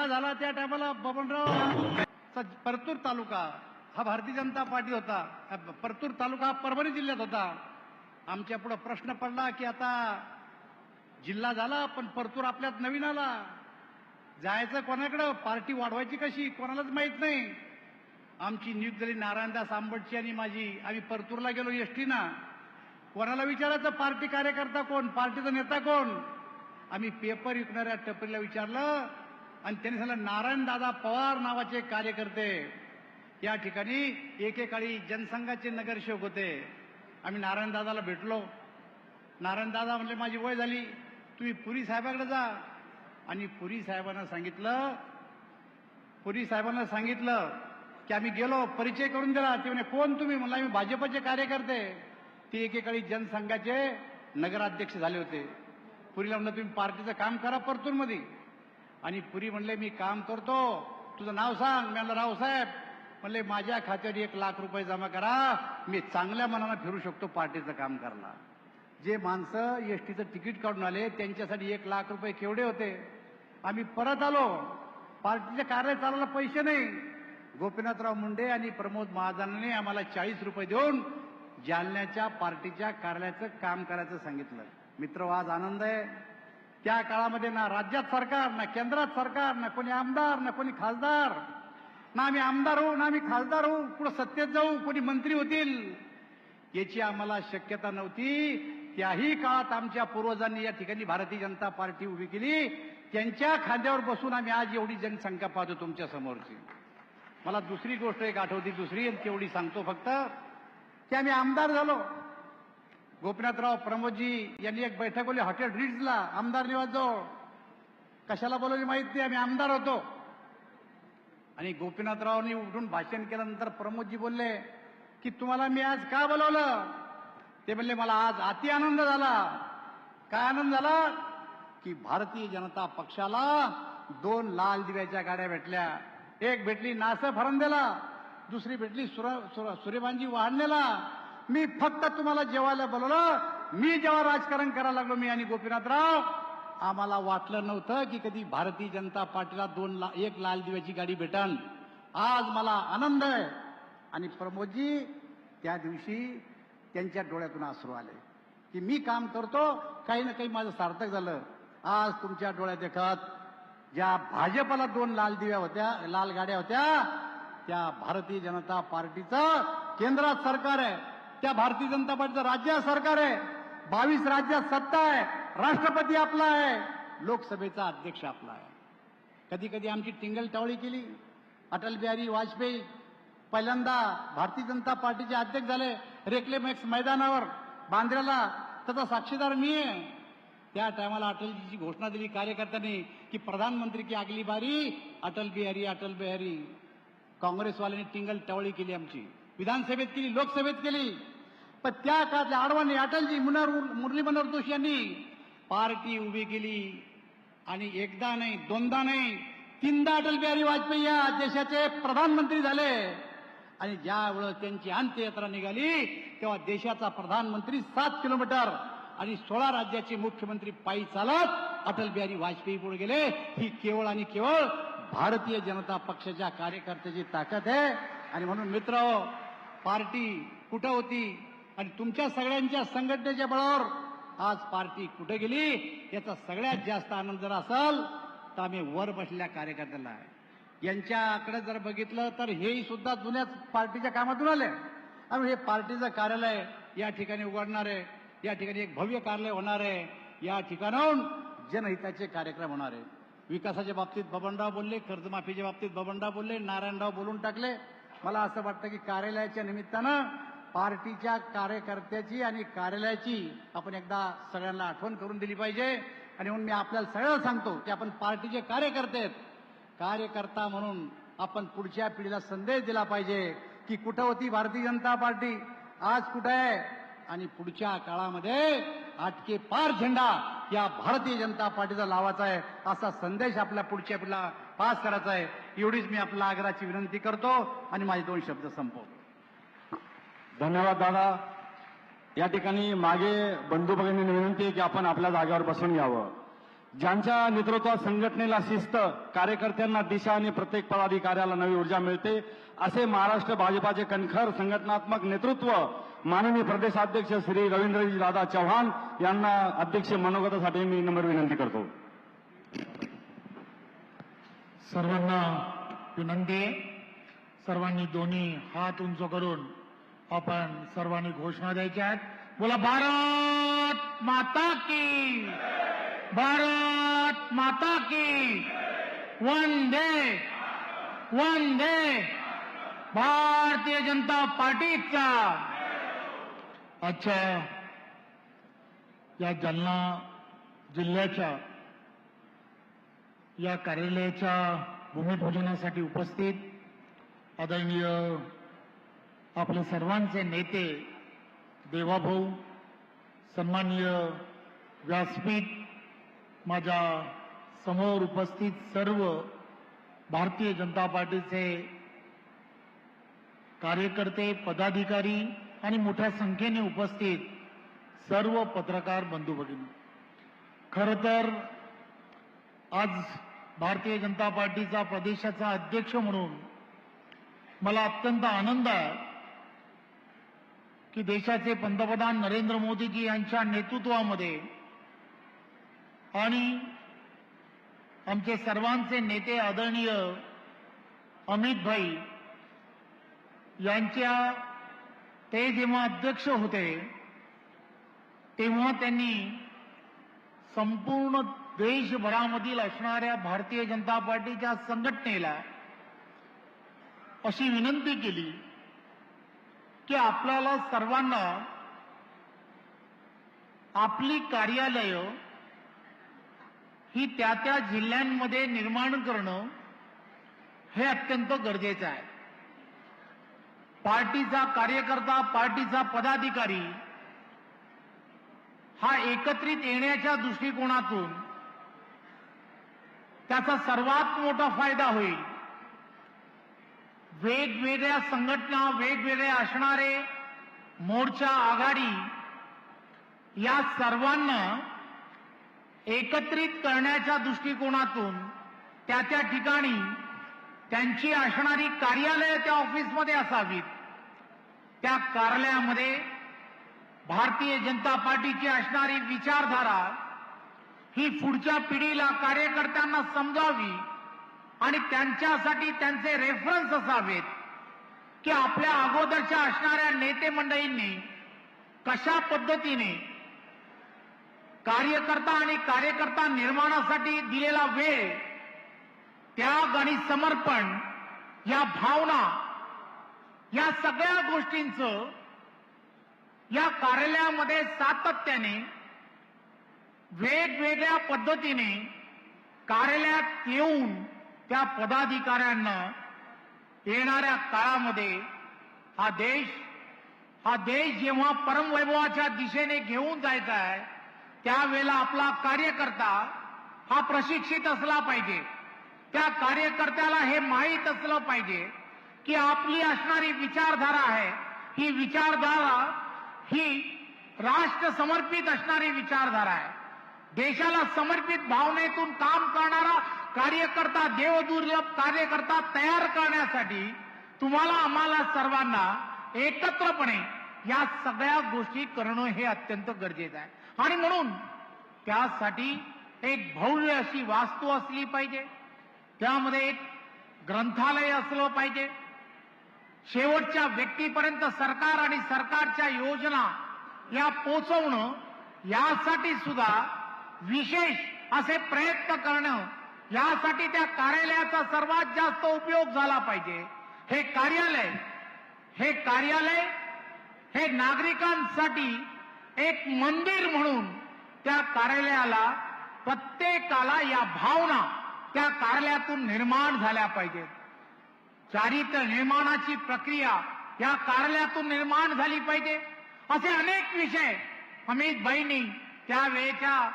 जिल्हा झाला त्या टायमाला बबनराव परतूर तालुका हा भारतीय जनता पार्टी होता. परतूर तालुका हा परभणी जिल्ह्यात होता. आमच्या पुढे प्रश्न पडला की आता जिल्हा झाला पण परतूर आपल्यात नवीन आला, जायचं कोणाकडं, पार्टी वाढवायची कशी कोणालाच माहित नाही. आमची नियुक्ती झाली नारायणदास आंबटची आणि माझी. आम्ही परतूरला गेलो एसटीना. कोणाला विचारायचं पार्टी कार्यकर्ता कोण, पार्टीचा नेता कोण. आम्ही पेपर विकणाऱ्या टपरीला विचारलं आणि त्यांनी सांगितलं नारायणदादा पवार नावाचे एक कार्यकर्ते या ठिकाणी एकेकाळी जनसंघाचे नगरसेवक होते. आम्ही नारायणदादाला भेटलो. नारायणदादा म्हणले माझी वय झाली, तुम्ही पुरी साहेबाकडे जा. आणि पुरी साहेबांना सांगितलं की आम्ही गेलो, परिचय करून दिला. ते म्हणे कोण तुम्ही, म्हणलं आम्ही भाजपचे कार्यकर्ते. ते एकेकाळी जनसंघाचे नगराध्यक्ष झाले होते. पुरीला म्हणलं तुम्ही पार्टीचं काम करा परतूरमध्ये. आणि पुरी म्हणले मी काम करतो, तुझं नाव सांग. मी म्हणलं रावसाहेब. म्हणले माझ्या खात्यावर 1 लाख रुपये जमा करा, मी चांगल्या मनानं फिरू शकतो पार्टीचं काम करायला. जे माणसं एसटीचं तिकीट काढून आले त्यांच्यासाठी 1 लाख रुपये केवढे होते. आम्ही परत आलो, पार्टीचे कार्य चालवायला पैसे नाही. गोपीनाथराव मुंडे आणि प्रमोद महाजनांनी आम्हाला 40 रुपये देऊन जालन्याच्या पार्टीच्या कार्यालयाचं काम करायचं सांगितलं. मित्र आज आनंद आहे. त्या काळामध्ये ना राज्यात सरकार, ना केंद्रात सरकार, ना कोणी आमदार, ना कोणी खासदार, ना आम्ही आमदार होऊ ना आम्ही खासदार होऊ, पुढे सत्तेत जाऊ, कोणी मंत्री होतील याची आम्हाला शक्यता नव्हती. त्याही काळात आमच्या पूर्वजांनी या ठिकाणी भारतीय जनता पार्टी उभी केली. त्यांच्या खांद्यावर बसून आम्ही आज एवढी जनसंख्या पाहतो तुमच्या समोरची. मला दुसरी गोष्ट एक आठवती, दुसरी तेवढी सांगतो फक्त, की आम्ही आमदार झालो. गोपीनाथराव प्रमोदजी यांनी एक बैठक बोलली हॉटेल रिट्जला आमदार निवासजवळ. कशाला बोलवली माहित नाही, आम्ही आमदार होतो. आणि गोपीनाथरावनी उठून भाषण केल्यानंतर प्रमोदजी बोलले की तुम्हाला मी आज का बोलवलं. ते म्हणले मला आज अति आनंद झाला. काय आनंद झाला की भारतीय जनता पक्षाला 2 लाल दिव्याच्या गाड्या भेटल्या. एक भेटली नासर फरंदेला, दुसरी भेटली सूर्यभानजी वाढणेला. मी फक्त तुम्हाला जेवायला बोलवलं. मी जेव्हा राजकारण करायला लागलो, मी आणि गोपीनाथराव, आम्हाला वाटलं नव्हतं की कधी भारतीय जनता पार्टीला 1 लाल दिव्याची गाडी भेटन. आज मला आनंद आहे. आणि प्रमोदजी त्या दिवशी त्यांच्या डोळ्यातून अश्रू आले की मी काम करतो, काही ना काही माझं सार्थक झालं. आज तुमच्या डोळ्यात देखत ज्या भाजपला 2 लाल दिव्या होत्या, लाल गाड्या होत्या, त्या भारतीय जनता पार्टीचं केंद्रात सरकार आहे, त्या भारतीय जनता पार्टीचं राज्यात सरकार आहे, 22 राज्यात सत्ता आहे, राष्ट्रपती आपला आहे, लोकसभेचा अध्यक्ष आपला आहे. कधी कधी आमची टिंगलटावळी केली. अटल बिहारी वाजपेयी पहिल्यांदा भारतीय जनता पार्टीचे अध्यक्ष झाले रेक्लेमॅक्स मैदानावर बांद्र्याला, त्याचा साक्षीदार मी आहे. त्या टायमाला अटलजीची घोषणा दिली कार्यकर्त्यांनी की प्रधानमंत्री की अगली बारी अटल बिहारी. काँग्रेसवाल्यांनी टिंगलटावळी केली, आमची विधानसभेत केली, लोकसभेत केली. पण त्या काळातल्या आडवाणी अटलजी, मुरली मनोहर जोशी यांनी पार्टी उभी केली. आणि एकदा नाही, दोनदा नाही, 3दा अटल बिहारी वाजपेयी या देशाचे प्रधानमंत्री झाले. आणि ज्या वेळेस त्यांची अंत्ययात्रा निघाली तेव्हा देशाचा प्रधानमंत्री 7 किलोमीटर आणि 16 राज्याचे मुख्यमंत्री पायी चालत अटल बिहारी वाजपेयी पुढे गेले. ही केवळ आणि केवळ भारतीय जनता पक्षाच्या कार्यकर्त्याची ताकद आहे. आणि म्हणून मित्र, पार्टी कुठं होती आणि तुमच्या सगळ्यांच्या संघटनेच्या बळावर आज पार्टी कुठे गेली याचा सगळ्यात जास्त आनंद जर असेल तर आम्ही वर बसलेल्या कार्यकर्त्याला आहे. यांच्याकडे जर बघितलं तर हेही सुद्धा जुन्याच पार्टीच्या कामातून आले. आणि हे पार्टीचं कार्यालय या ठिकाणी उघडणार आहे, या ठिकाणी एक भव्य कार्यालय होणार आहे, या ठिकाणाहून जनहिताचे कार्यक्रम होणार आहे. विकासाच्या बाबतीत बबनराव बोलले, कर्जमाफीच्या बाबतीत बबनराव बोलले, नारायणराव बोलून टाकले. मला असं वाटतं की कार्यालयाच्या निमित्तानं पार्टीच्या कार्यकर्त्याची आणि कार्यालयाची आपण एकदा सगळ्यांना आठवण करून दिली पाहिजे. आणि म्हणून मी आपल्याला सगळ्यांना सांगतो की आपण पार्टीचे कार्यकर्ते आहेत. कार्यकर्ता म्हणून आपण पुढच्या पिढीला संदेश दिला पाहिजे की कुठं होती भारतीय जनता पार्टी, आज कुठं आहे. आणि पुढच्या काळामध्ये आटके पार झेंडा या भारतीय जनता पार्टीचा लावायचा आहे, असा संदेश आपल्या पुढच्या पिढीला पास करायचा आहे. एवढीच मी आपल्या आग्रहाची विनंती करतो आणि माझे 2 शब्द संपवतो. धन्यवाद दादा. या ठिकाणी मागे बंधू भगिनींनी विनंती आहे की आपण आपल्या जागेवर बसून घ्यावं. ज्यांच्या नेतृत्वात संघटनेला शिस्त, कार्यकर्त्यांना दिशा आणि प्रत्येक पदाधिकाऱ्याला नवी ऊर्जा मिळते, असे महाराष्ट्र भाजपाचे कणखर संघटनात्मक नेतृत्व माननीय प्रदेशाध्यक्ष श्री रवींद्रजी दादा चव्हाण यांना अध्यक्ष मनोगतासाठी मी नम्र विनंती करतो. सर्वांना विनंती आहे, सर्वांनी दोन्ही हात उंच करून आपण सर्वांनी घोषणा द्यायच्या आहेत. बोला भारत माता की, भारत माता की, वंदे वंदे भारतीय जनता पार्टीचा. आजच्या या जालना जिल्ह्याच्या या कार्यालयाच्या भूमिपूजनासाठी उपस्थित आदरणीय आपले सर्वांचे नेते देवाभाऊ, सन्माननीय व्यासपीठ, माझ्या समोर उपस्थित सर्व भारतीय जनता पार्टीचे कार्यकर्ते, पदाधिकारी आणि मोठ्या संख्येने उपस्थित सर्व पत्रकार बंधू भगिनी, खरं तर आज भारतीय जनता पार्टीचा प्रदेशाचा अध्यक्ष म्हणून मला अत्यंत आनंद आहे की देशाचे पंतप्रधान नरेंद्र मोदीजी यांच्या नेतृत्वामध्ये आणि आमचे सर्वांचे नेते आदरणीय अमित भाई यांच्या ते जेव्हा अध्यक्ष होते तेव्हा त्यांनी संपूर्ण देशभरामधील असणाऱ्या भारतीय जनता पार्टीच्या संघटनेला अशी विनंती केली की आपल्याला सर्वांना आपली कार्यालय ही त्या त्या जिल्ह्यांमध्ये निर्माण करणं हे अत्यंत गरजेचं आहे. पार्टीचा कार्यकर्ता, पार्टीचा पदाधिकारी हा एकत्रित येण्याच्या दृष्टिकोनातून त्याचा सर्वात मोठा फायदा होईल. वेगवेगळ्या संघटना, वेगवेगळे असणारे मोर्चा, आघाडी या सर्वांना एकत्रित करण्याच्या दृष्टिकोनातून त्या त्या ठिकाणी त्यांची असणारी कार्यालय त्या ऑफिसमध्ये असावीत. त्या कार्यालयामध्ये भारतीय जनता पार्टीची असणारी विचारधारा ही पुढच्या पिढीला, कार्यकर्त्यांना समजावी आणि त्यांच्यासाठी त्यांचे रेफरन्स असावेत की आपल्या अगोदरच्या असणाऱ्या नेते मंडळींनी कशा पद्धतीने कार्यकर्ता आणि कार्यकर्ता निर्माणासाठी दिलेला वेळ, त्याग आणि समर्पण, या भावना, या सगळ्या गोष्टींचं या कार्यालयामध्ये सातत्याने वेगवेगळ्या पद्धतीने कार्यालयात येऊन त्या पदाधिकाऱ्यांना येणाऱ्या काळामध्ये हा देश जेव्हा परमवैभवाच्या दिशेने घेऊन जायचा आहे त्यावेळेला आपला कार्यकर्ता हा प्रशिक्षित असला पाहिजे. त्या कार्यकर्त्याला हे माहीत असलं पाहिजे की आपली असणारी विचारधारा आहे, ही विचारधारा ही राष्ट्र समर्पित असणारी विचारधारा आहे. देशाला समर्पित भावनेतून काम करणारा कार्यकर्ता, देवदुर्लभ कार्यकर्ता तयार करण्यासाठी तुम्हाला, आम्हाला सर्वांना एकत्रपणे या सगळ्या गोष्टी करणं हे अत्यंत गरजेचं आहे. आणि म्हणून त्यासाठी एक भव्य अशी वास्तू असली पाहिजे, त्यामध्ये एक ग्रंथालय असलं पाहिजे. शेवटच्या व्यक्तीपर्यंत सरकार आणि सरकारच्या योजना या पोहोचवणं, यासाठी सुद्धा विशेष असे प्रयत्न करणं, यासाठी त्या कार्यालयाचा सर्वात जास्त उपयोग झाला पाहिजे. हे कार्यालय हे नागरिकांसाठी एक मंदिर म्हणून त्या कार्यालयाला, प्रत्येकाला या भावना त्या कार्यालयातून निर्माण झाल्या पाहिजेत. चारित्र्य निर्माणाची प्रक्रिया या कार्यालयातून निर्माण झाली पाहिजे. असे अनेक विषय अमित भाईंनी त्यावेळेच्या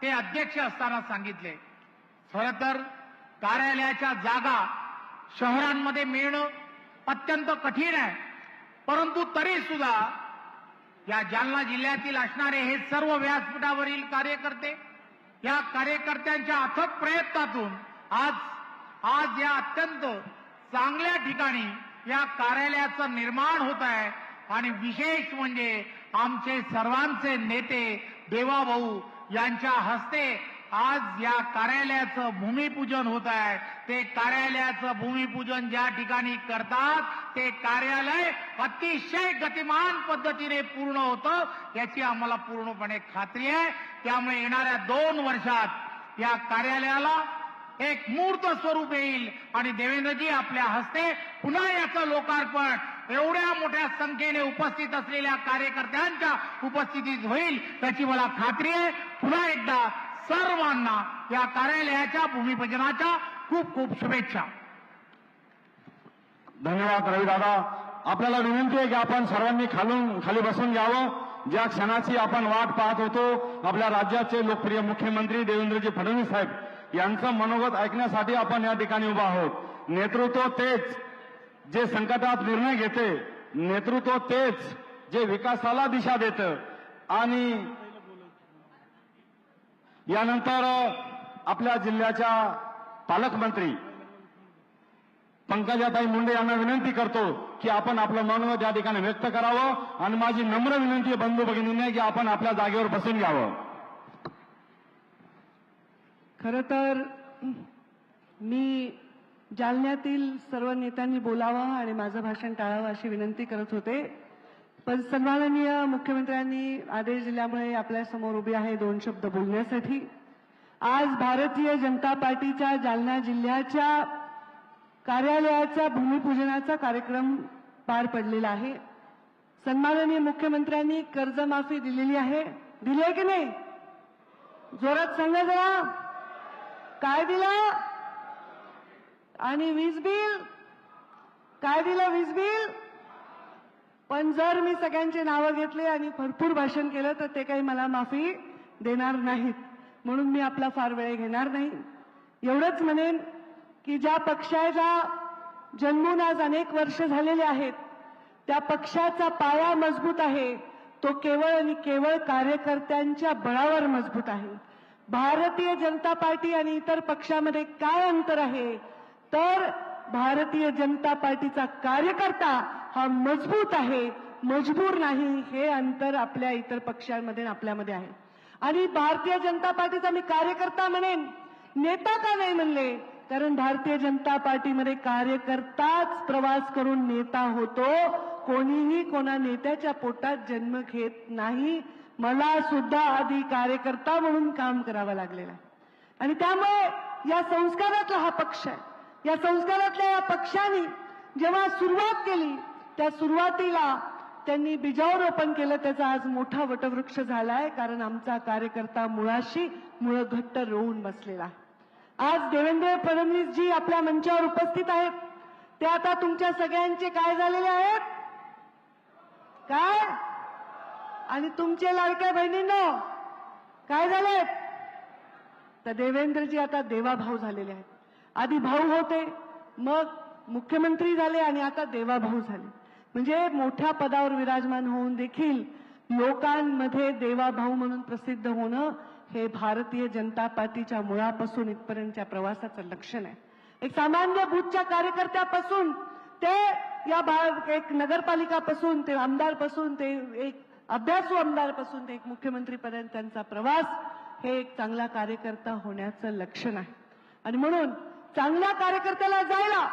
ते अध्यक्ष असताना सांगितले. खरं तर कार्यालयाच्या जागा शहरांमध्ये मिळणं अत्यंत कठीण आहे, परंतु तरी सुद्धा या जालना जिल्ह्यातील असणारे हे सर्व व्यासपीठावरील कार्यकर्ते, या कार्यकर्त्यांच्या अथक प्रयत्नातून आज या अत्यंत चांगल्या ठिकाणी या कार्यालयाचं निर्माण होत आहे आणि विशेष म्हणजे आमचे सर्वांचे नेते देवाभाऊ यांच्या हस्ते आज या कार्यालयाचं भूमिपूजन होत आहे. ते कार्यालयाचं भूमिपूजन ज्या ठिकाणी करतात ते कार्यालय अतिशय गतिमान पद्धतीने पूर्ण होतं याची आम्हाला पूर्णपणे खात्री आहे. त्यामुळे येणाऱ्या 2 वर्षात या कार्यालयाला एक मूर्त स्वरूप येईल आणि देवेंद्रजी आपल्या हस्ते पुन्हा याचं लोकार्पण एवढ्या मोठ्या संख्येने उपस्थित असलेल्या कार्यकर्त्यांच्या उपस्थितीत होईल याची मला खात्री आहे. पुन्हा एकदा सर्वांना या कार्यालयाच्या भूमिपूजनाच्या खूप खूप शुभेच्छा. धन्यवाद रविदादा. आपल्याला विनंती आहे की आपण सर्वांनी खाली बसून घ्यावं. ज्या क्षणाची आपण वाट पाहत होतो, आपल्या राज्याचे लोकप्रिय मुख्यमंत्री देवेंद्रजी फडणवीस साहेब यांचं मनोगत ऐकण्यासाठी आपण या ठिकाणी उभा आहोत. नेतृत्व तेच जे संकटात निर्णय घेते, नेतृत्व तेच जे विकासाला दिशा देतं. आणि यानंतर आपल्या जिल्ह्याच्या पालकमंत्री पंकजाताई मुंडे यांना विनंती करतो की आपण आपलं मनोगत या ठिकाणी व्यक्त करावं आणि माझी नम्र विनंती आहे बंधू भगिनींना की आपण आपल्या जागेवर बसून घ्यावं. खरं तर मी जालन्यातील सर्व नेत्यांनी बोलावं आणि माझं भाषण टाळावं अशी विनंती करत होते, पण सन्माननीय मुख्यमंत्र्यांनी आदेश दिल्यामुळे आपल्यासमोर उभी आहे 2 शब्द बोलण्यासाठी. आज भारतीय जनता पार्टीच्या जालना जिल्ह्याच्या कार्यालयाचा भूमिपूजनाचा कार्यक्रम पार पडलेला आहे. सन्माननीय मुख्यमंत्र्यांनी कर्जमाफी दिलेली आहे. दिली आहे की नाही? जोरात सांगा जरा. काय दिलं? आणि वीज बिल काय दिलं? वीज बिल. पण जर मी सगळ्यांचे नावं घेतले आणि भरपूर भाषण केलं तर ते काही मला माफी देणार नाहीत, म्हणून मी आपला फार वेळ घेणार नाही. एवढंच म्हणेन की ज्या पक्षाचा जन्मून आज अनेक वर्ष झालेले आहेत, त्या पक्षाचा पाया मजबूत आहे. तो केवळ आणि केवळ कार्यकर्त्यांच्या बळावर मजबूत आहे. भारतीय जनता पार्टी आणि इतर पक्षामध्ये काय अंतर आहे तर भारतीय जनता पार्टीचा कार्यकर्ता हा मजबूत आहे, मजबूर नाही. हे अंतर आपल्या इतर पक्षांमध्ये आपल्यामध्ये आहे. आणि भारतीय जनता पार्टीचा मी कार्यकर्ता म्हणेन, नेता का नाही म्हणले, कारण भारतीय जनता पार्टीमध्ये कार्यकर्ताच प्रवास करून नेता होतो. कोणीही कोणा नेत्याच्या पोटात जन्म घेत नाही. मला सुद्धा आधी कार्यकर्ता म्हणून काम करावं लागलेलं आहे. आणि त्यामुळे या संस्कारातला हा पक्ष आहे. या संस्कारातल्या या पक्षाने जेव्हा सुरुवात केली त्या सुरुवातीला त्यांनी बीजारोपण केलं, त्याचा आज मोठा वटवृक्ष झालाय. कारण आमचा कार्यकर्ता मुळाशी मुळं घट्ट रोवून बसलेला आहे. आज देवेंद्र फडणवीसजी आपल्या मंचावर उपस्थित आहेत. ते आता तुमच्या सगळ्यांचे काय झालेले आहेत? काय? आणि तुमचे लाडक्या बहिणींनो काय झालेत? तर देवेंद्रजी आता देवाभाऊ झालेले आहेत. आधी भाऊ होते, मग मुख्यमंत्री झाले आणि आता देवाभाऊ झाले. म्हणजे मोठ्या पदावर विराजमान होऊन देखील लोकांमध्ये देवाभाऊ म्हणून प्रसिद्ध होणं हे भारतीय जनता पार्टीच्या मुळापासून इथपर्यंतच्या प्रवासाचं लक्षण आहे. एक सामान्य बूथच्या कार्यकर्त्यापासून ते या एक नगरपालिकापासून ते आमदारपासून ते एक अभ्यासू आमदारपासून ते एक मुख्यमंत्रीपर्यंत त्यांचा प्रवास हे एक चांगला कार्यकर्ता होण्याचं लक्षण आहे. आणि म्हणून चांगल्या कार्यकर्त्याला जायला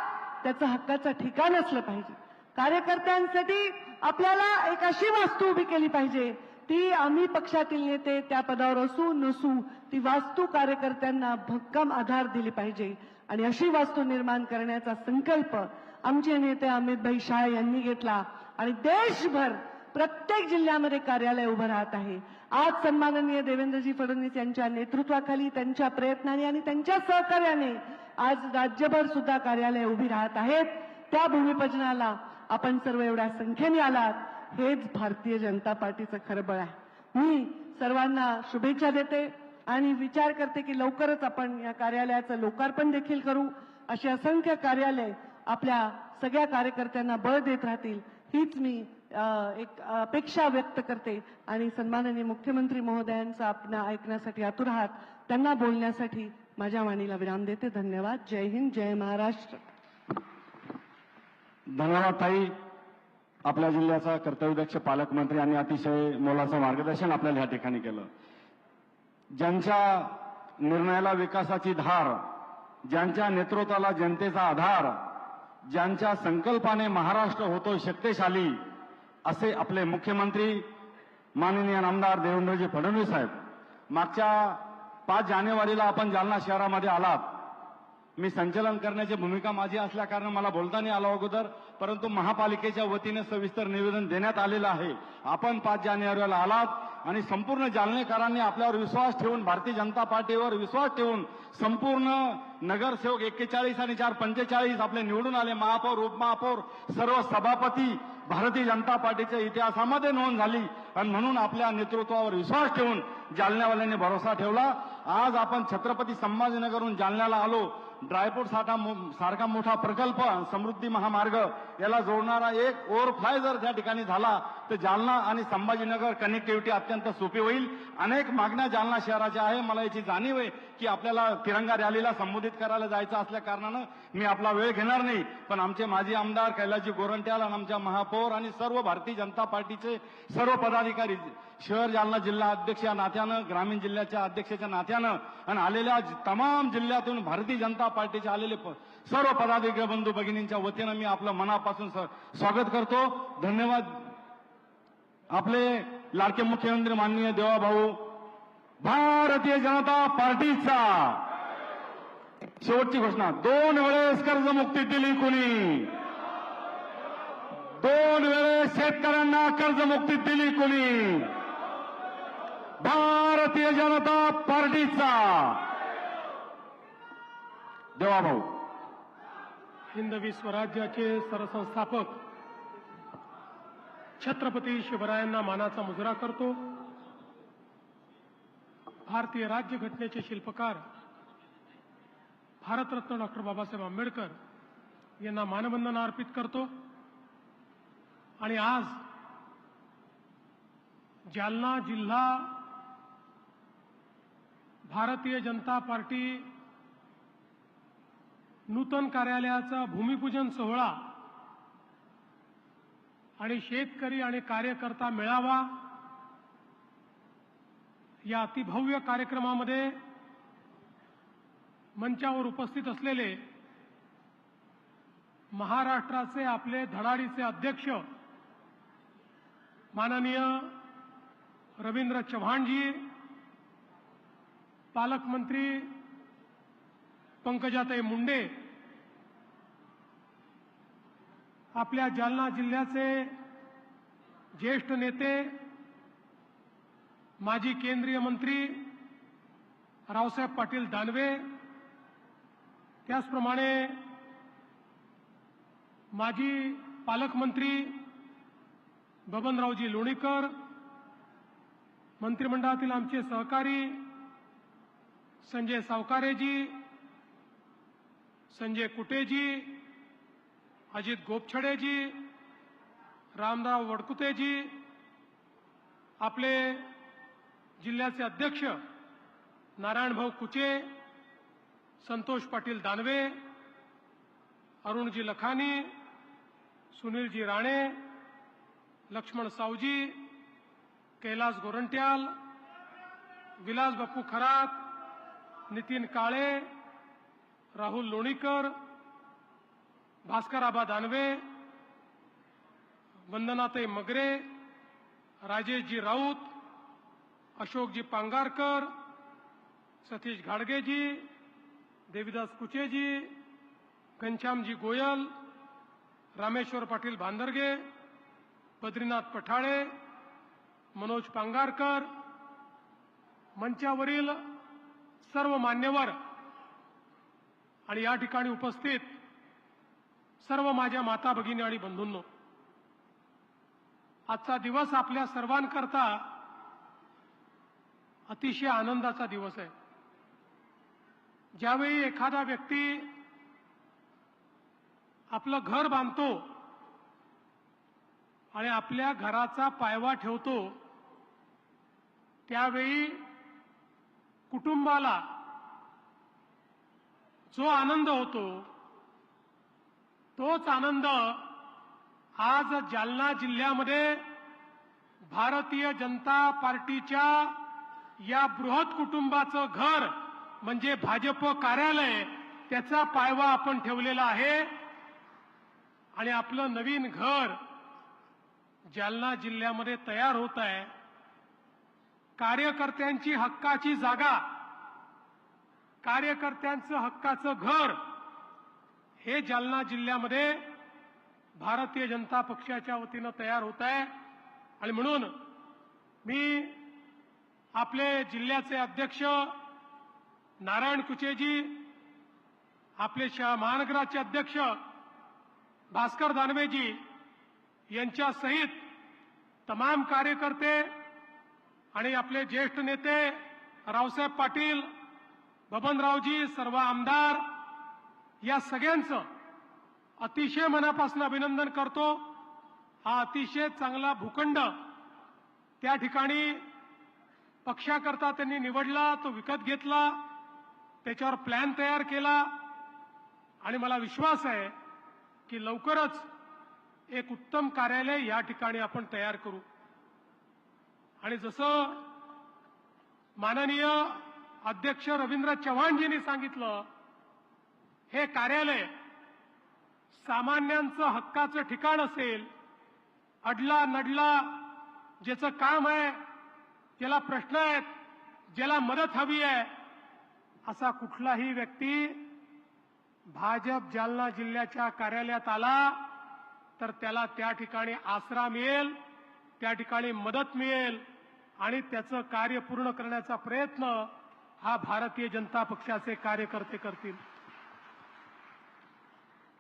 त्याचं हक्काचं ठिकाण असलं पाहिजे. कार्यकर्त्यांसाठी आपल्याला एक अशी वास्तू उभी केली पाहिजे, ती आम्ही पक्षातील नेते त्या पदावर असू नसू ती वास्तू कार्यकर्त्यांना भक्कम आधार दिली पाहिजे. आणि अशी वास्तू निर्माण करण्याचा संकल्प आमचे नेते अमितभाई शाह यांनी घेतला आणि देशभर प्रत्येक जिल्ह्यामध्ये कार्यालय उभं राहत आहे. आज सन्माननीय देवेंद्रजी फडणवीस यांच्या नेतृत्वाखाली, त्यांच्या प्रयत्नाने आणि त्यांच्या सहकार्याने आज राज्यभर सुद्धा कार्यालय उभी राहत आहेत. त्या भूमिपूजनाला आपण सर्व एवढ्या संख्येने आलात, हेच भारतीय जनता पार्टीचं खरं बळ आहे. मी सर्वांना शुभेच्छा देते आणि विचार करते की लवकरच आपण या कार्यालयाचं लोकार्पण देखील करू. अशी असंख्य कार्यालय आपल्या सगळ्या कार्यकर्त्यांना बळ देत राहतील, हीच मी एक अपेक्षा व्यक्त करते. आणि सन्माननीय मुख्यमंत्री महोदयांचं आपण ऐकण्यासाठी आतुर आहात. त्यांना बोलण्यासाठी माझ्या वाणीला विराम देते. धन्यवाद. जय हिंद, जय महाराष्ट्र. धन्यवाद ताई. आपल्या जिल्ह्याचा कर्तव्यदक्ष पालकमंत्री आणि अतिशय मोलाचं मार्गदर्शन आपल्याला या ठिकाणी केलं. ज्यांच्या निर्णयाला विकासाची धार, ज्यांच्या नेतृत्वाला जनतेचा आधार, ज्यांच्या संकल्पाने महाराष्ट्र होतो शक्तिशाली, असे आपले मुख्यमंत्री माननीय आमदार देवेंद्रजी फडणवीस साहेब. मागच्या 5 जानेवारीला आपण जालना शहरामध्ये आलात. मी संचलन करण्याची भूमिका माझी असल्या कारण मला बोलता नाही आलं अगोदर, परंतु महापालिकेच्या वतीने सविस्तर निवेदन देण्यात आलेलं आहे. आपण 5 जानेवारीला आलात आणि संपूर्ण जालनेकरांनी आपल्यावर विश्वास ठेवून, भारतीय जनता पार्टीवर विश्वास ठेवून संपूर्ण नगरसेवक 41 आणि 4 45 आपले निवडून आले. महापौर, उपमहापौर, सर्व सभापती भारतीय जनता पार्टीच्या इतिहासामध्ये नोंद झाली आणि म्हणून आपल्या नेतृत्वावर विश्वास ठेवून जालन्यावाल्यांनी भरोसा ठेवला. आज आपण छत्रपती संभाजीनगरहून जालन्याला आलो. ड्रायपोर्ट सारखा मोठा प्रकल्प, समृद्धी महामार्ग याला जोडणारा एक ओव्हरफ्लाय जर त्या ठिकाणी झाला तर जालना आणि संभाजीनगर कनेक्टिव्हिटी अत्यंत सोपी होईल. अनेक मागण्या जालना शहराच्या आहे. मला याची जाणीव आहे की आपल्याला तिरंगा रॅलीला संबोधित करायला जायचं असल्या कारणानं मी आपला वेळ घेणार नाही, पण आमचे माजी आमदार कैलासजी गोरंट्याल आणि आमच्या महापौर आणि सर्व भारतीय जनता पार्टीचे सर्व पदाधिकारी, शहर जालना जिल्हा अध्यक्ष या नात्यानं, ग्रामीण जिल्ह्याच्या अध्यक्षाच्या नात्यानं आणि आलेल्या तमाम जिल्ह्यातून भारतीय जनता पार्टीचे आलेले सर्व पदाधिकारी बंधू भगिनींच्या वतीनं मी आपलं मनापासून स्वागत करतो. धन्यवाद. आपले लाडके मुख्यमंत्री माननीय देवाभाऊ भारतीय जनता पार्टीचा शेवटची घोषणा. 2 वेळेस कर्जमुक्ती दिली कुणी? 2 वेळेस शेतकऱ्यांना कर्जमुक्ती दिली कुणी? भारतीय जनता पार्टीचा देवाभाऊ. हिंदवी स्वराज्याचे सरसंस्थापक छत्रपती शिवरायांना मानाचा मुजरा करतो. भारतीय राज्यघटनेचे शिल्पकार भारतरत्न डॉक्टर बाबासाहेब आंबेडकर यांना मानवंदना अर्पित करतो. आणि आज जालना जिल्हा भारतीय जनता पार्टी नूतन कार्यालयाचा भूमिपूजन सोहळा आणि शेतकरी आणि कार्यकर्ता मेळावा या अतिभव्य कार्यक्रमामध्ये मंचावर उपस्थित असलेले महाराष्ट्राचे आपले धडाडीचे अध्यक्ष माननीय रवींद्र चव्हाणजी, पालकमंत्री पंकजाताई मुंडे, आपल्या जालना जिल्ह्याचे ज्येष्ठ नेते माजी केंद्रीय मंत्री रावसाहेब पाटील दानवे, त्याचप्रमाणे माजी पालकमंत्री बबनरावजी लोणीकर, मंत्रिमंडळातील आमचे सहकारी संजय सावकारेजी, संजय कुटेजी, अजित गोपछडेजी, रामराव वडकुतेजी, आपले जिल्ह्याचे अध्यक्ष नारायणभाऊ कुचे, संतोष पाटील दानवे, अरुणजी लखानी, सुनीलजी राणे, लक्ष्मण सावजी, कैलास गोरंट्याल, विलास बापू खरात, नितीन काळे, राहुल लोणीकर, भास्कर आबा दानवे, वंदनाताई मगरे, राजेशजी राऊत, अशोकजी पांगारकर, सतीश घाडगेजी, देवीदास कुचेजी, घनश्यामजी गोयल, रामेश्वर पाटील भांदरगे, बद्रीनाथ पठाळे, मनोज पांगारकर, मंचावरील सर्व मान्यवर आणि या ठिकाणी उपस्थित सर्व माझ्या माता भगिनी आणि बंधूंनो, आजचा दिवस आपल्या सर्वांकरता अतिशय आनंदाचा दिवस आहे. ज्यावेळी एखादा व्यक्ती आपलं घर बांधतो आणि आपल्या घराचा पायवा ठेवतो, त्यावेळी कुटुंबाला जो आनंद होतो तोच आनंद आज जालना जिल्ह्यामध्ये भारतीय जनता पार्टीच्या या बृहत कुटुंबाचं घर म्हणजे भाजप कार्यालय त्याचा पायवा आपण ठेवलेला आहे आणि आपलं नवीन घर जालना जिल्ह्यामध्ये तयार होत आहे. कार्यकर्त्यांची हक्काची जागा, कार्यकर्त्यांचं हक्काचं घर हे जालना जिल्ह्यामध्ये भारतीय जनता पक्षाच्या वतीनं तयार होत आहे. आणि म्हणून मी आपले जिल्ह्याचे अध्यक्ष नारायण कुचेजी, आपले महानगराचे अध्यक्ष भास्कर दानवेजी यांच्यासहित तमाम कार्यकर्ते आणि आपले ज्येष्ठ नेते रावसाहेब पाटील, बबनरावजी, सर्व आमदार या सगळ्यांचं अतिशय मनापासून अभिनंदन करतो. हा अतिशय चांगला भूखंड त्या ठिकाणी पक्षाकरता त्यांनी निवडला, तो विकत घेतला, त्याच्यावर प्लॅन तयार केला आणि मला विश्वास आहे की लवकरच एक उत्तम कार्यालय या ठिकाणी आपण तयार करू. आणि जसं माननीय अध्यक्ष रवींद्र चव्हाणजींनी सांगितलं, हे कार्यालय सामान्यांचं हक्काचं ठिकाण असेल. अडला नडला ज्याचं काम आहे, ज्याला प्रश्न आहेत, ज्याला मदत हवी आहे, असा कुठलाही व्यक्ती भाजप जालना जिल्ह्याच्या कार्यालयात आला तर त्याला त्या ठिकाणी आसरा मिळेल, त्या ठिकाणी मदत मिळेल आणि त्याचं कार्य पूर्ण करण्याचा प्रयत्न हा भारतीय जनता पक्षाचे कार्यकर्ते करतील.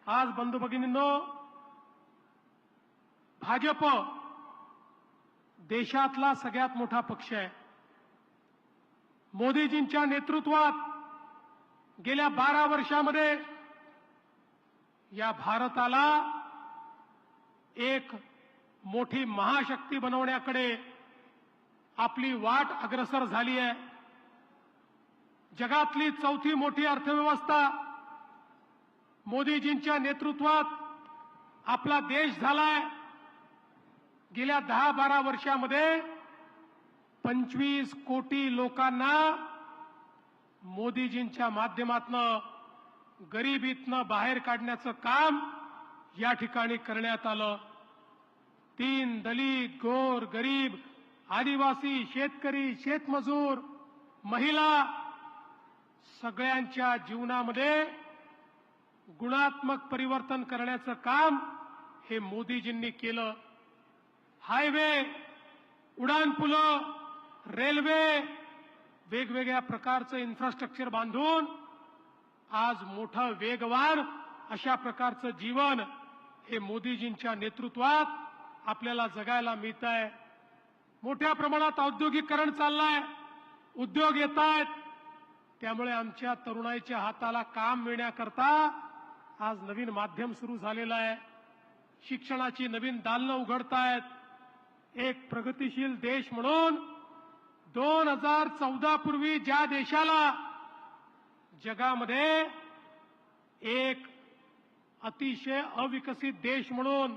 आज बंधू भगिनींनो, भाजप देशातला सगळ्यात मोठा पक्ष आहे. मोदीजींच्या नेतृत्वात गेल्या 12 वर्षामध्ये या भारताला एक मोठी महाशक्ती बनवण्याकडे आपली वाट अग्रसर झाली आहे. जगातली 4थी मोठी अर्थव्यवस्था मोदीजींच्या नेतृत्वात आपला देश झालाय. गेल्या 10-12 वर्षामध्ये 25 कोटी लोकांना मोदीजींच्या माध्यमातनं गरिबीतनं बाहेर काढण्याचं काम या ठिकाणी करण्यात आलं. दीन, दलित, गोर, गरीब, आदिवासी, शेतकरी, शेतमजूर, महिला सगळ्यांच्या जीवनामध्ये गुणात्मक परिवर्तन करण्याचं काम हे मोदीजींनी केलं. हायवे, उडानपुलं, रेल्वे, वेगवेगळ्या प्रकारचं इन्फ्रास्ट्रक्चर बांधून आज मोठं वेगवान अशा प्रकारचं जीवन हे मोदीजींच्या नेतृत्वात आपल्याला जगायला मिळत आहे. मोठ्या प्रमाणात औद्योगिकीकरण चाललंय, उद्योग येत आहेत. त्यामुळे आमच्या तरुणाईच्या हाताला काम मिळण्याकरता आज नवीन माध्यम सुरू झालेलं आहे. शिक्षणाची नवीन दालनं उघडतायत. एक प्रगतिशील देश म्हणून 2014 पूर्वी ज्या देशाला जगामध्ये एक अतिशय अविकसित देश म्हणून,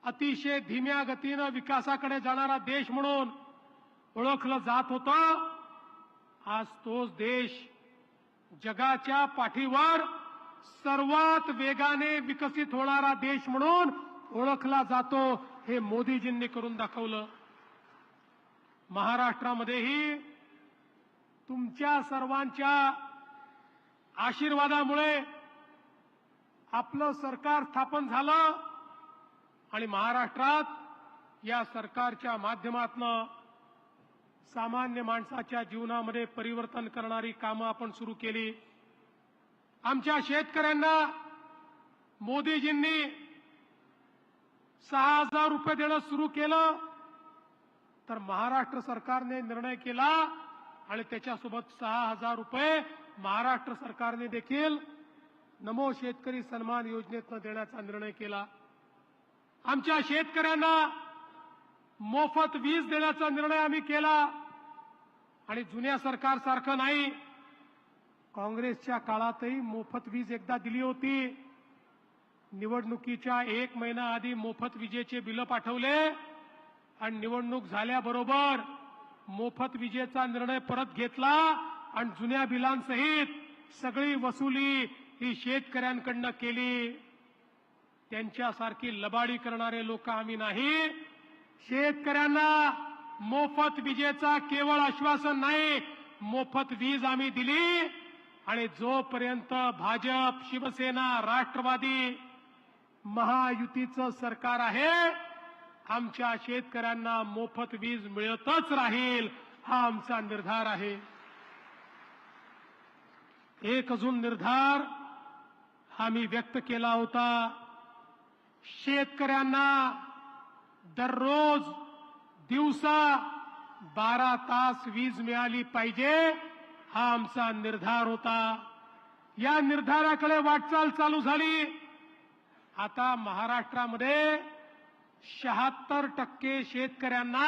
अतिशय धीम्या गतीनं विकासाकडे जाणारा देश म्हणून ओळखलं जात होतं, आज तोच देश जगाच्या पाठीवर सर्वात वेगाने विकसित होणारा देश म्हणून ओळखला जातो. हे मोदीजींनी करून दाखवलं. महाराष्ट्रामध्येही तुमच्या सर्वांच्या आशीर्वादामुळे आपलं सरकार स्थापन झालं आणि महाराष्ट्रात या सरकारच्या माध्यमातनं सामान्य माणसाच्या जीवनामध्ये परिवर्तन करणारी कामं आपण सुरू केली. आमच्या शेतकऱ्यांना मोदीजींनी 6,000 रुपये देणं सुरू केलं, तर महाराष्ट्र सरकारने निर्णय केला आणि त्याच्यासोबत 6,000 रुपये महाराष्ट्र सरकारने देखील नमो शेतकरी सन्मान योजनेतनं देण्याचा निर्णय केला. आमच्या शेतकऱ्यांना मोफत वीज देण्याचा निर्णय आम्ही केला आणि जुन्या सरकारसारखं नाही. काँग्रेसच्या काळातही मोफत वीज एकदा दिली होती. निवडणुकीच्या 1 महिना आधी मोफत विजेचे बिलं पाठवले आणि निवडणूक झाल्याबरोबर मोफत विजेचा निर्णय परत घेतला आणि जुन्या बिलांसहित सगळी वसुली ही शेतकऱ्यांकडनं केली. त्यांच्यासारखी लबाडी करणारे लोक आम्ही नाही. शेतकऱ्यांना मोफत विजेचा केवळ आश्वासन नाही, मोफत वीज आम्ही दिली. आणि जोपर्यंत भाजप, शिवसेना, राष्ट्रवादी महायुतीचं सरकार आहे, आमच्या शेतकऱ्यांना मोफत वीज मिळतच राहील, हा आमचा निर्धार आहे. एक अजून निर्धार आम्ही व्यक्त केला होता. शेतकऱ्यांना दररोज दिवसा 12 तास वीज मिळाली पाहिजे, हा आमचा निर्धार होता. या निर्धाराकडे वाटचाल चालू झाली. आता महाराष्ट्रामध्ये 76% शेतकऱ्यांना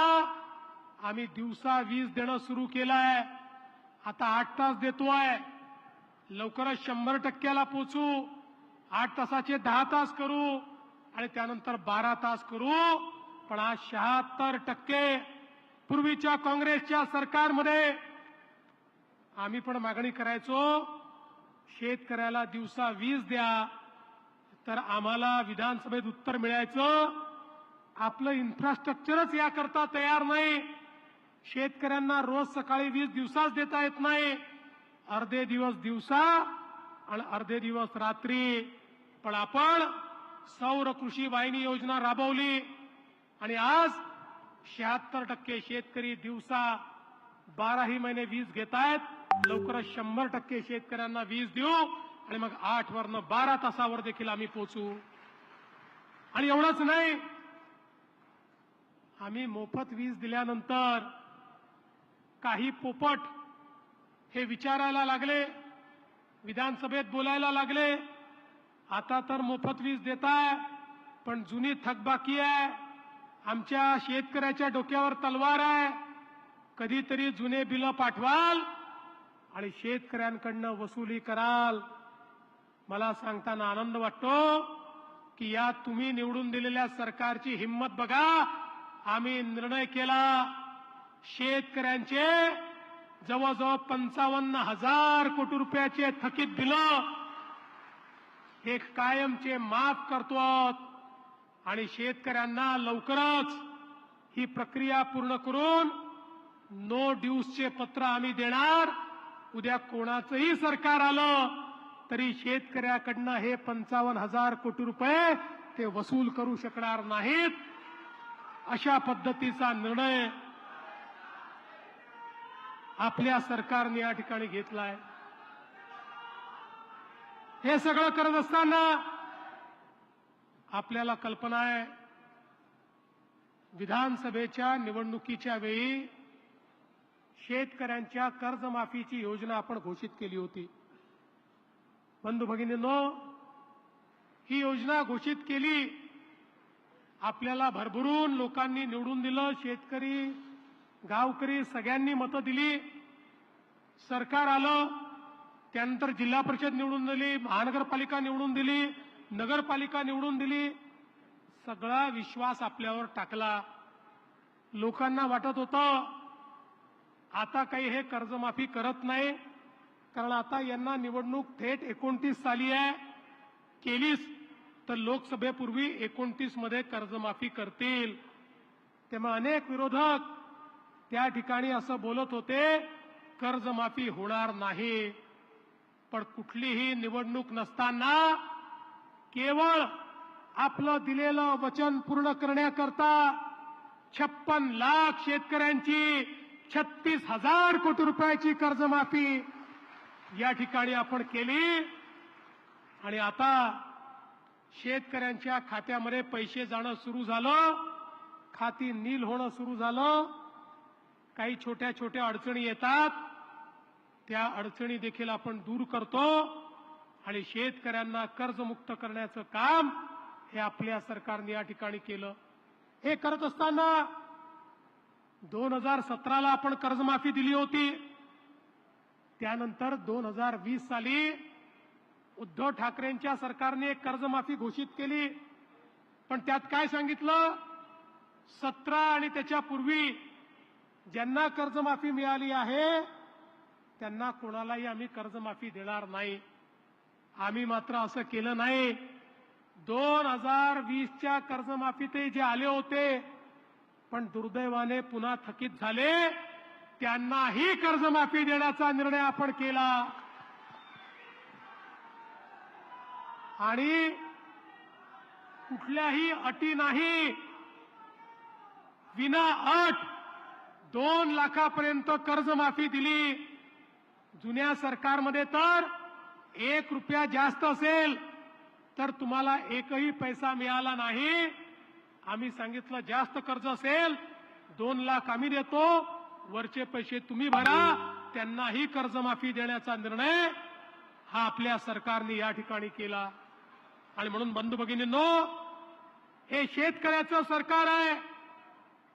आम्ही दिवसा वीज देणं सुरू केलंय. आता 8 तास देतोय. लवकरच 100%ला पोचू. 8 तासाचे 10 तास करू आणि त्यानंतर 12 तास करू. पण आज 76%. पूर्वीच्या काँग्रेसच्या सरकारमध्ये आम्ही पण मागणी करायचो, शेतकऱ्याला दिवसा वीज द्या. तर आम्हाला विधानसभेत उत्तर मिळायचं, आपलं इन्फ्रास्ट्रक्चरच याकरता तयार नाही. शेतकऱ्यांना रोज सकाळी वीज दिवसाच देता येत नाही. अर्धे दिवस दिवसा आणि अर्धे दिवस रात्री. पण आपण सौर कृषी वाहिनी योजना राबवली आणि आज 76% शेतकरी दिवसा 12ही महिने वीज घेतायत. लवकरच 100% शेतकऱ्यांना वीज देऊ आणि मग 8 वरनं 12 तासावर देखील आम्ही पोहोचू. आणि एवढंच नाही, आम्ही मोफत वीज दिल्यानंतर काही पोपट हे विचारायला लागले, विधानसभेत बोलायला लागले, आता तर मोफत वीज देताय पण जुनी थकबाकी आहे, आमच्या शेतकऱ्याच्या डोक्यावर तलवार आहे, कधीतरी जुने बिलं पाठवाल आणि शेतकऱ्यांकडनं वसुली कराल. मला सांगताना आनंद वाटतो की या तुम्ही निवडून दिलेल्या सरकारची हिंमत बघा. आम्ही निर्णय केला, शेतकऱ्यांचे जवळजवळ 55,000 कोटी रुपयाचे थकीत बिलं हे कायमचे माफ करतो आणि शेतकऱ्यांना लवकरच ही प्रक्रिया पूर्ण करून नो ड्यूजचे पत्र आम्ही देणार. उद्या कोणाचंही सरकार आलं तरी शेतकऱ्याकडनं हे 55,000 कोटी रुपये ते वसूल करू शकणार नाहीत. अशा पद्धतीचा निर्णय आपल्या सरकारने या ठिकाणी घेतलाय. हे सगळं करत असताना आपल्याला कल्पना आहे, विधानसभेच्या निवडणुकीच्या वेळी शेतकऱ्यांच्या कर्जमाफीची योजना आपण घोषित केली होती. बंधू भगिनींनो, ही योजना घोषित केली, आपल्याला भरभरून लोकांनी निवडून दिलं, शेतकरी, गावकरी सगळ्यांनी मतं दिली. सरकार आलं, त्यानंतर जिल्हा परिषद निवडून दिली, महानगरपालिका निवडून दिली, नगरपालिका निवडून दिली. सगळा विश्वास आपल्यावर टाकला. लोकांना वाटत होतं आता काही हे कर्जमाफी करत नाही, कारण आता यांना निवडणूक थेट 29 साली आहे, केलीच तर लोकसभेपूर्वी 29 मध्ये कर्जमाफी करतील. तेव्हा अनेक विरोधक त्या ठिकाणी असं बोलत होते, कर्जमाफी होणार नाही. पण कुठलीही निवडणूक नसताना केवळ आपलं दिलेलं वचन पूर्ण करण्याकरता 56 लाख शेतकऱ्यांची 36,000 कोटी रुपयाची कर्जमाफी या ठिकाणी आपण केली. आणि आता शेतकऱ्यांच्या खात्यामध्ये पैसे जाणं सुरू झालं, खाती नील होणं सुरू झालं. काही छोट्या छोट्या अडचणी येतात, त्या अडचणी देखील आपण दूर करतो आणि शेतकऱ्यांना कर्जमुक्त करण्याचं काम हे आपल्या सरकारने या ठिकाणी केलं. हे करत असताना 2017ला आपण कर्जमाफी दिली होती. त्यानंतर 2020 साली उद्धव ठाकरेंच्या सरकारने एक कर्जमाफी घोषित केली. पण त्यात काय सांगितलं, 17 आणि त्याच्यापूर्वी ज्यांना कर्जमाफी मिळाली आहे त्यांना कोणालाही आम्ही कर्जमाफी देणार नाही. आम्ही मात्र असं केलं नाही. 2020च्या कर्जमाफीतही जे आले होते पण दुर्दैवाने पुन्हा थकीत झाले, त्यांनाही कर्जमाफी देण्याचा निर्णय आपण केला. आणि कुठल्याही अटी नाही, विना अट 2 लाखापर्यंत कर्जमाफी दिली. जुन्या सरकारमध्ये तर 1 रुपया जास्त असेल तर तुम्हाला एकही पैसा मिळाला नाही. आम्ही सांगितलं जास्त कर्ज असेल 2 लाख आम्ही देतो, वरचे पैसे तुम्ही भरा. त्यांनाही कर्जमाफी देण्याचा निर्णय हा आपल्या सरकारने या ठिकाणी केला. आणि म्हणून बंधू भगिनींनो, हे शेतकऱ्याचं सरकार आहे.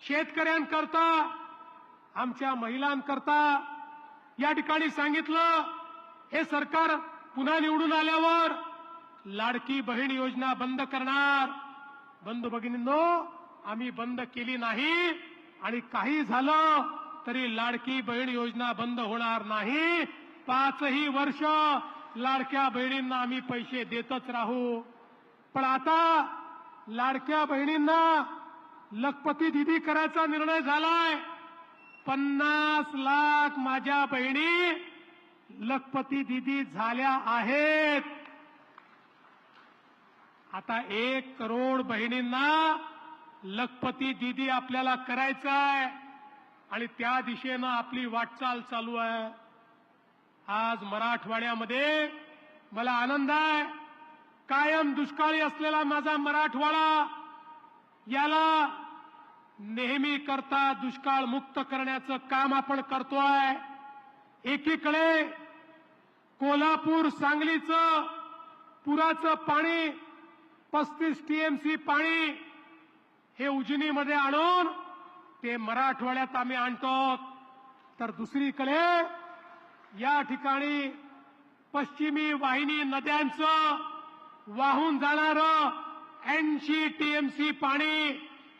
शेतकऱ्यांकरता, आमच्या महिलांकरता या ठिकाणी सांगितलं, हे सरकार पुन्हा निवडून आल्यावर लाडकी बहीण योजना बंद करणार. बंधू भगिनींनो, आम्ही बंद केली नाही आणि काही झालं तरी लाडकी बहीण योजना बंद होणार नाही. 5ही वर्ष लाडक्या बहिणींना आम्ही पैसे देतच राहू. पण आता लाडक्या बहिणींना लखपती दिदी करायचा निर्णय झालाय. 50 लाख माझ्या बहिणी लखपती दिदी झाल्या आहेत. आता 1 करोड बहिणींना लखपती दिदी आपल्याला करायचं आहे आणि त्या दिशेनं आपली वाटचाल चालू आहे. आज मराठवाड्यामध्ये मला आनंद आहे. कायम दुष्काळी असलेला माझा मराठवाडा, याला नेहमी करता दुष्काळ मुक्त करण्याचं काम आपण करतोय. एकीकडे कोल्हापूर सांगलीचं पुराचं पाणी 35 टीएमसी पाणी हे उजनीमध्ये आणून ते मराठवाड्यात आम्ही आणतो. तर दुसरीकडे या ठिकाणी पश्चिमी वाहिनी नद्यांचं वाहून जाणारं 80 टीएमसी पाणी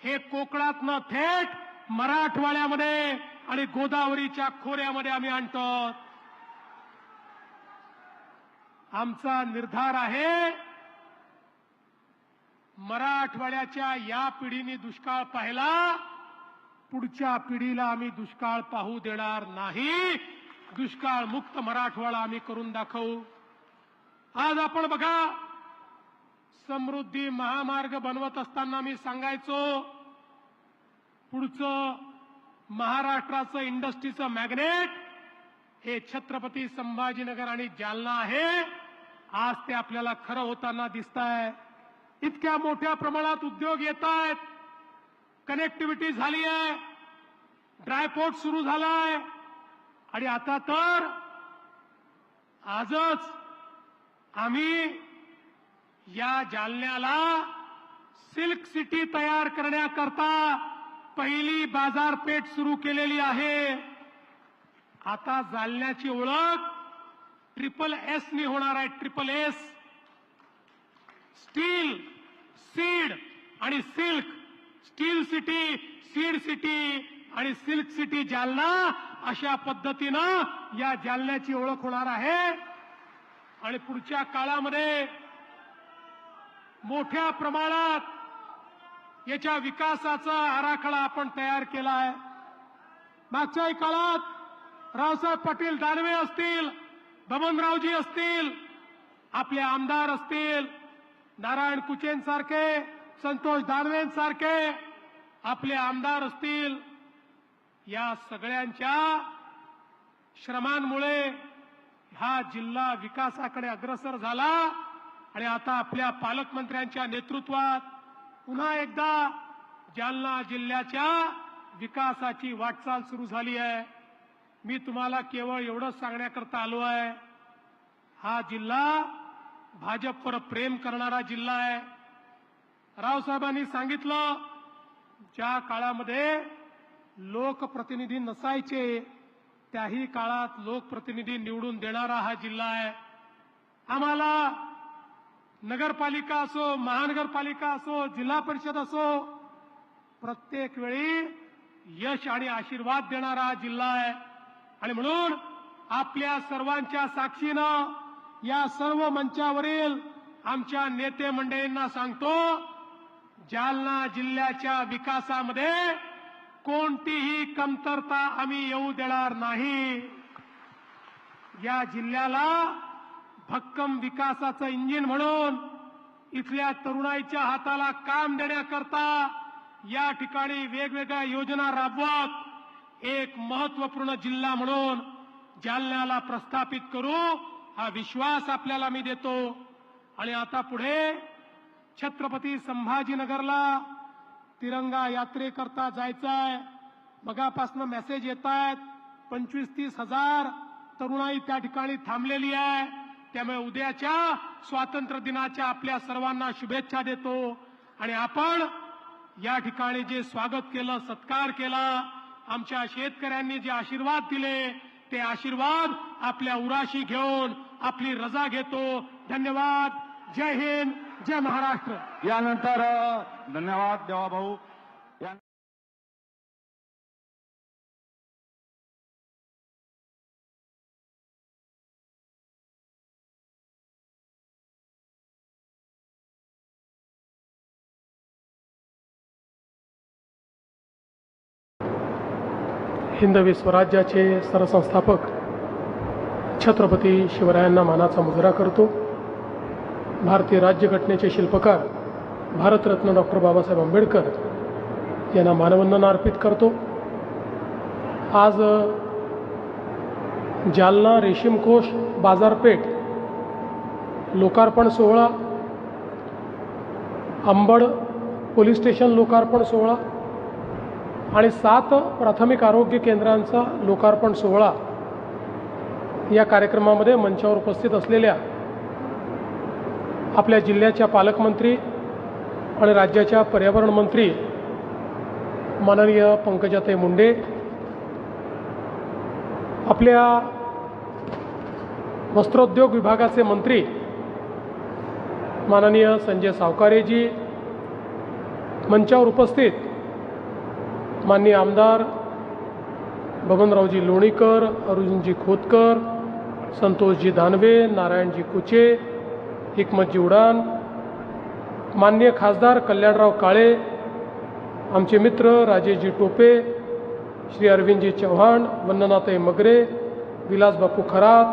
हे कोकणातनं थेट मराठवाड्यामध्ये आणि गोदावरीच्या खोऱ्यामध्ये आम्ही आणतो. आमचा निर्धार आहे, मराठवाड्याच्या या पिढीने दुष्काळ पाहिला, पुढच्या पिढीला आम्ही दुष्काळ पाहू देणार नाही. दुष्काळ मुक्त मराठवाडा आम्ही करून दाखवू. आज आपण बघा, समृद्धी महामार्ग बनवत असताना मी सांगायचो, पुढचं महाराष्ट्राचं इंडस्ट्रीचं मॅग्नेट हे छत्रपती संभाजीनगर आणि जालना आहे. आज ते आपल्याला खरं होताना दिसतंय. इतक्या मोठ्या प्रमाणात उद्योग येत आहेत, कनेक्टिव्हिटी झाली आहे, ड्रायपोर्ट सुरू झालाय आणि आता तर आजच आम्ही या जालन्याला सिल्क सिटी तयार करण्याकरता पहिली बाजारपेठ सुरू केलेली आहे. आता जालन्याची ओळख SSS नी होणार आहे. SSS, स्टील, सीड आणि silk. Steel city, seed city आणि सिल्क सिटी जालना, अशा पद्धतीनं या जालन्याची ओळख होणार आहे. आणि पुढच्या काळामध्ये मोठ्या प्रमाणात याच्या विकासाचा आराखडा आपण तयार केला आहे. मागच्याही काळात रावसाहेब पाटील दानवे असतील, बबनरावजी असतील, आपले आमदार असतील, नारायण कुचेंसारखे, संतोष दानवेंसारखे आपले आमदार असतील, या सगळ्यांच्या श्रमांमुळे हा जिल्हा विकासाकडे अग्रसर झाला. आणि आता आपल्या पालकमंत्र्यांच्या नेतृत्वात पुन्हा एकदा जालना जिल्ह्याच्या विकासाची वाटचाल सुरू झाली आहे. मी तुम्हाला केवळ एवढंच सांगण्याकरता आलो आहे, हा जिल्हा भाजपवर प्रेम करणारा जिल्हा आहे. रावसाहेबांनी सांगितलं, ज्या काळामध्ये लोकप्रतिनिधी नसायचे त्याही काळात लोकप्रतिनिधी निवडून देणारा हा जिल्हा आहे. आम्हाला नगरपालिका असो, महानगरपालिका असो, जिल्हा परिषद असो, प्रत्येक वेळी यश आणि आशीर्वाद देणारा हा जिल्हा आहे. आणि म्हणून आपल्या सर्वांच्या साक्षीनं या सर्व मंचावरील आमच्या नेते मंडळींना सांगतो, जालना जिल्ह्याच्या विकासामध्ये कोणतीही कमतरता आम्ही येऊ देणार नाही. या जिल्ह्याला भक्कम विकासाचं इंजिन म्हणून इथल्या तरुणाईच्या हाताला काम देण्याकरता या ठिकाणी वेगवेगळ्या योजना राबवत एक महत्वपूर्ण जिल्हा म्हणून जालन्याला प्रस्थापित करू, हा विश्वास आपल्याला मी देतो. आणि आता पुढे छत्रपती संभाजीनगरला तिरंगा यात्रेकरता जायचंय. मगापासून मेसेज येत आहेत, 25-30 हजार तरुणाई त्या ठिकाणी थांबलेली आहे. त्यामुळे उद्याच्या स्वातंत्र्य दिनाच्या आपल्या सर्वांना शुभेच्छा देतो. आणि आपण या ठिकाणी जे स्वागत केलं, सत्कार केला, आमच्या शेतकऱ्यांनी जे आशीर्वाद दिले, ते आशीर्वाद आपल्या उराशी घेऊन आपली रजा घेतो. धन्यवाद. जय हिंद, जय महाराष्ट्र. यानंतर धन्यवाद देवाभाऊ. हिंदवी स्वराज्याचे सरसंस्थापक छत्रपती शिवरायांना मानाचा मुजरा करतो. भारतीय राज्यघटनेचे शिल्पकार भारतरत्न डॉक्टर बाबासाहेब आंबेडकर यांना मानवंदना अर्पित करतो. आज जालना रेशीमकोष बाजारपेठ लोकार्पण सोहळा, अंबड पोलीस स्टेशन लोकार्पण सोहळा आणि 7 प्राथमिक आरोग्य केंद्रांचा लोकार्पण सोहळा या कार्यक्रमामध्ये मंचावर उपस्थित असलेल्या आपल्या जिल्ह्याच्या पालकमंत्री आणि राज्याच्या पर्यावरण मंत्री माननीय पंकजाताई मुंडे, आपल्या वस्त्रोद्योग विभागाचे मंत्री माननीय संजय सावकारेजी, मंचावर उपस्थित माननीय आमदार बबनरावजी लोणीकर, अरुणजी खोतकर, संतोषजी दानवे, नारायणजी कुचे, हिकमतजी उडान, माननीय खासदार कल्याणराव काळे, आमचे मित्र राजेशजी टोपे, श्री अरविंदजी चव्हाण, वंदनाताई मगरे, विलास बापू खरात,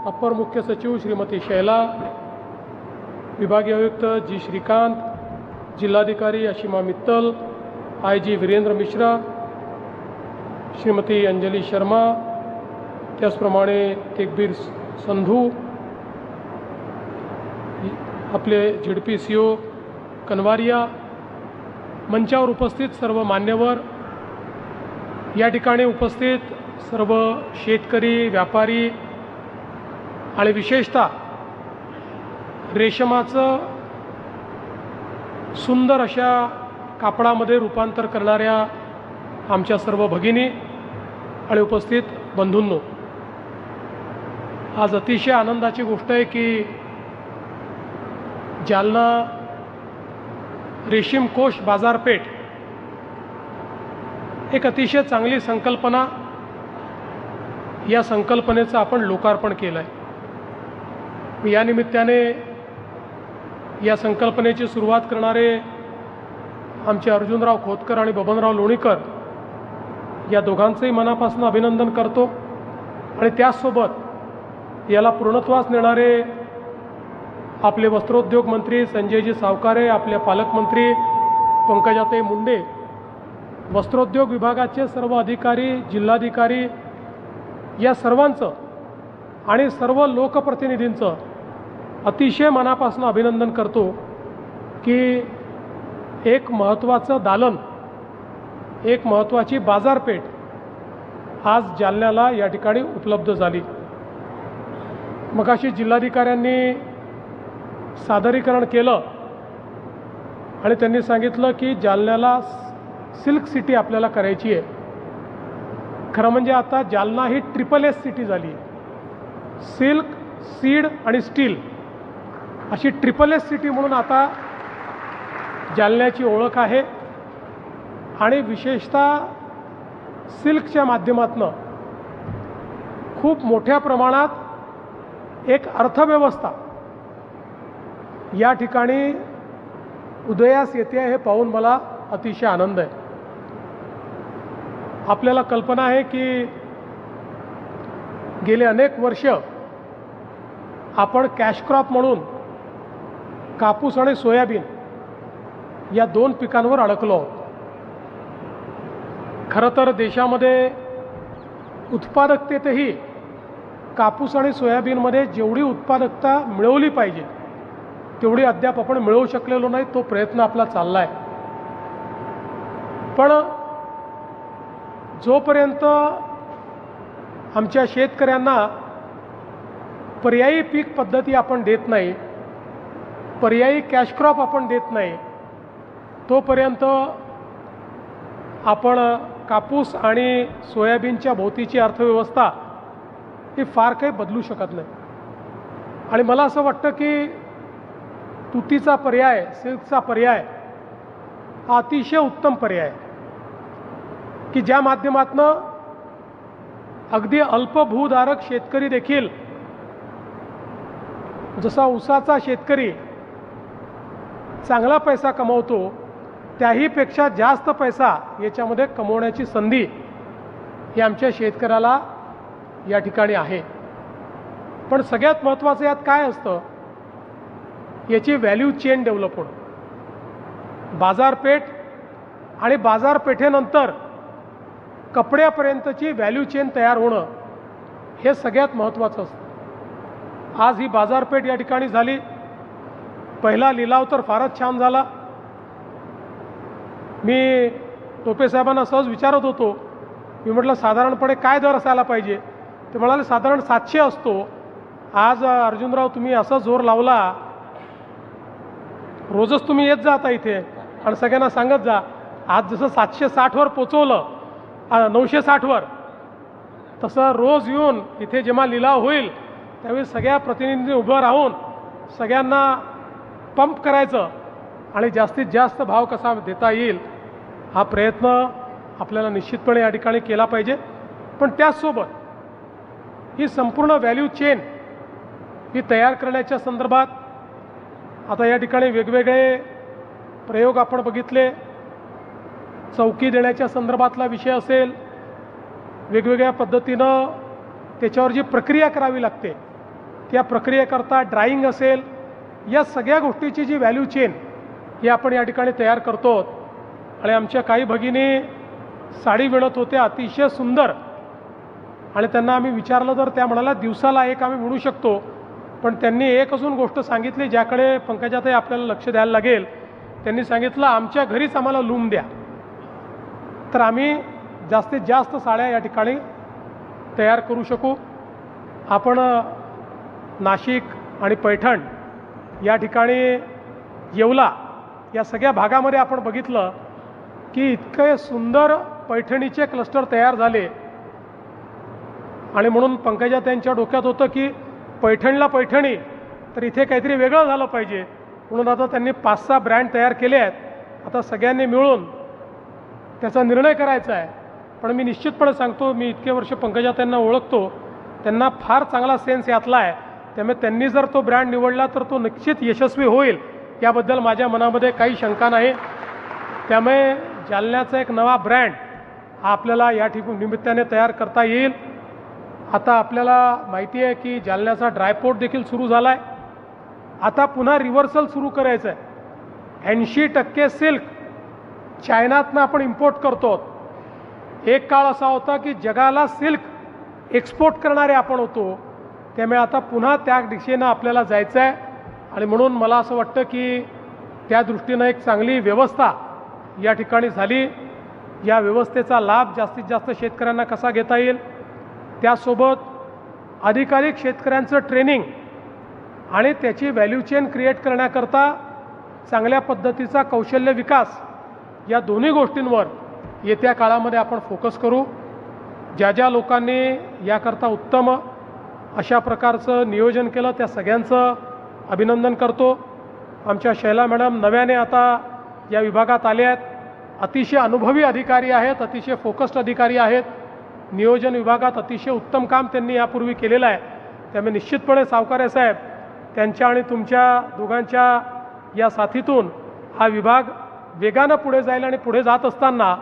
अप्पर मुख्य सचिव श्रीमती शैला, विभागीय आयुक्त जी श्रीकांत, जिल्हाधिकारी अशिमा मित्तल, IG वीरेंद्र मिश्रा, श्रीमती अंजली शर्मा, त्याचप्रमाणे तेगबीर संधू, आपले ZP CO कनवारिया, मंचावर उपस्थित सर्व मान्यवर, या ठिकाणी उपस्थित सर्व शेतकरी, व्यापारी आणि विशेषतः रेशमाचं सुंदर अशा कापडामध्ये रूपांतर करणाऱ्या आमच्या सर्व भगिनी आणि उपस्थित बंधूंनो, आज अतिशय आनंदाची गोष्ट आहे की जालना रेशीम कोष बाजारपेठ एक अतिशय चांगली संकल्पना, या संकल्पनेचं आपण लोकार्पण केलं आहे. या निमित्ताने या संकल्पनेची सुरुवात करणारे आमचे अर्जुनराव खोतकर आणि बबनराव लोणीकर या दोघांचंही मनापासून अभिनंदन करतो. आणि त्याचसोबत याला पूर्णत्वास नेणारे आपले वस्त्रोद्योग मंत्री संजयजी सावकारे, आपले पालकमंत्री पंकजाताई मुंडे, वस्त्रोद्योग विभागाचे सर्व अधिकारी, जिल्हाधिकारी या सर्वांचं आणि सर्व लोकप्रतिनिधींचं अतिशय मनापासून अभिनंदन करतो की एक महत्त्वाचं दालन, एक महत्त्वाची बाजारपेठ आज जालन्याला या ठिकाणी उपलब्ध झाली. मगाशी जिल्हाधिकाऱ्यांनी सादरीकरण केलं आणि त्यांनी सांगितलं की जालन्याला सिल्क सिटी आपल्याला करायची आहे. खरं म्हणजे आता जालना ही SSS सिटी झाली आहे. सिल्क, सीड आणि स्टील अशी SSS सिटी म्हणून आता जालन्याची ओळख आहे. आणि विशेषतः सिल्कच्या माध्यमातून खूप मोठ्या प्रमाणात एक अर्थव्यवस्था या ठिकाणी उदयास येते हे पाहून मला अतिशय आनंद आहे. आपल्याला कल्पना आहे की गेले अनेक वर्ष आपण कॅश क्रॉप म्हणून कापूस आणि सोयाबीन या 2 पिकांवर अडकलो आहोत. खरं तर देशामध्ये उत्पादकतेतही कापूस आणि सोयाबीनमध्ये जेवढी उत्पादकता मिळवली पाहिजे तेवढी अद्याप आपण मिळवू शकलेलो नाही. तो प्रयत्न आपला चालला आहे. पण जोपर्यंत आमच्या शेतकऱ्यांना पर्यायी पीक पद्धती आपण देत नाही, पर्यायी कॅश क्रॉप आपण देत नाही, तोपर्यंत आपण कापूस आणि सोयाबीनच्या भोवतीची अर्थव्यवस्था ही फार काही बदलू शकत नाही. आणि मला असं वाटतं की तुतीचा पर्याय, सिल्कचा पर्याय हा अतिशय उत्तम पर्याय आहे की ज्या माध्यमातून अगदी अल्पभूधारक शेतकरी देखील, जसा ऊसाचा शेतकरी चांगला पैसा कमवतो त्याहीपेक्षा जास्त पैसा याच्यामध्ये कमवण्याची संधी ही आमच्या शेतकऱ्याला या ठिकाणी आहे. पण सगळ्यात महत्त्वाचं यात काय असतं, याची व्हॅल्यू चेन डेव्हलप होणं. बाजारपेठ आणि बाजारपेठेनंतर कपड्यापर्यंतची व्हॅल्यू चेन तयार होणं हे सगळ्यात महत्त्वाचं असतं. आज ही बाजारपेठ या ठिकाणी झाली. पहिला लिलाव तर फारच छान झाला. मी टोपे साहेबांना सहज विचारत होतो, मी म्हटलं साधारणपणे काय दर असायला पाहिजे. ते म्हणाले साधारण 700 असतो. आज अर्जुनराव तुम्ही असा जोर लावला, रोजच तुम्ही येत जा आता इथे आणि सगळ्यांना सांगत जा. आज जसं 760वर पोचवलं 960वर, तसं रोज येऊन इथे जेव्हा लिलाव होईल त्यावेळी सगळ्या प्रतिनिधींनी उभं राहून सगळ्यांना पंप करायचं आणि जास्तीत जास्त भाव कसा देता येईल हा प्रयत्न आपल्याला निश्चितपणे या ठिकाणी केला पाहिजे. पण त्याचसोबत ही संपूर्ण व्हॅल्यू चेन ही तयार करण्याच्या संदर्भात आता या ठिकाणी वेगवेगळे प्रयोग आपण बघितले. चौकी देण्याच्या संदर्भातला विषय असेल, वेगवेगळ्या पद्धतीनं त्याच्यावर जी प्रक्रिया करावी लागते त्या प्रक्रियेकरता ड्राईंग असेल, या सगळ्या गोष्टीची जी व्हॅल्यू चेन ही आपण या ठिकाणी तयार करतो. आणि आमच्या काही भगिनी साडी विणत होत्या अतिशय सुंदर, आणि त्यांना आम्ही विचारलं तर त्या म्हणाल्या दिवसाला एक आम्ही विणू शकतो. पण त्यांनी एक अजून गोष्ट सांगितली ज्याकडे पंकजाताई आपल्याला लक्ष द्यायला लागेल. त्यांनी सांगितलं आमच्या घरीच आम्हाला लूम द्या, तर आम्ही जास्तीत जास्त साड्या या ठिकाणी तयार करू शकू. आपण नाशिक आणि पैठण या ठिकाणी, येवला या सगळ्या भागामध्ये आपण बघितलं की इतके सुंदर पैठणीचे क्लस्टर तयार झाले. आणि म्हणून पंकजाताईंच्या डोक्यात होतं की पैठणला पैठणी, तर इथे काहीतरी वेगळं झालं पाहिजे. म्हणून आता त्यांनी 5-6 ब्रँड तयार केले आहेत. आता सगळ्यांनी मिळून त्याचा निर्णय करायचा आहे. पण मी निश्चितपणे सांगतो, मी इतके वर्ष पंकजाताईंना ओळखतो, त्यांना फार चांगला सेन्स यातला आहे. त्यामुळे त्यांनी जर तो ब्रँड निवडला तर तो निश्चित यशस्वी होईल याबद्दल माझ्या मनामध्ये काही शंका नाही. त्यामुळे जालन्याचा एक नवा ब्रँड हा आपल्याला या ठिकाणी निमित्ताने तयार करता येईल. आता आपल्याला माहिती आहे की जालन्याचा ड्रायपोर्ट देखील सुरू झाला आहे. आता पुन्हा रिव्हर्सल सुरू करायचं आहे. 80% सिल्क चायनातनं आपण इम्पोर्ट करतो. एक काळ असा होता की जगाला सिल्क एक्सपोर्ट करणारे आपण होतो. त्यामुळे आता पुन्हा त्या दिशेनं आपल्याला जायचं आहे. आणि म्हणून मला असं वाटतं की त्या दृष्टीनं एक चांगली व्यवस्था या ठिकाणी झाली. या व्यवस्थेचा लाभ जास्तीत जास्त शेतकऱ्यांना कसा घेता येईल, त्यासोबत अधिकाधिक शेतकऱ्यांचं ट्रेनिंग आणि त्याची व्हॅल्यू चेन क्रिएट करण्याकरता चांगल्या पद्धतीचा कौशल्य विकास या दोन्ही गोष्टींवर येत्या काळामध्ये आपण फोकस करू. ज्या ज्या लोकांनी याकरता उत्तम अशा प्रकारचं नियोजन केलं त्या सगळ्यांचं अभिनंदन करतो. आमच्या शैला मॅडम नव्याने आता या विभागात आल्या आहेत. अतिशय अनुभवी अधिकारी आहेत, अतिशय फोकस्ड अधिकारी आहेत. नियोजन विभागात अतिशय उत्तम काम त्यांनी यापूर्वी केलेलं आहे. त्यामुळे निश्चितपणे सावकारे साहेब त्यांच्या आणि तुमच्या दोघांच्या या साथीतून हा विभाग वेगानं पुढे जाईल आणि पुढे जात असताना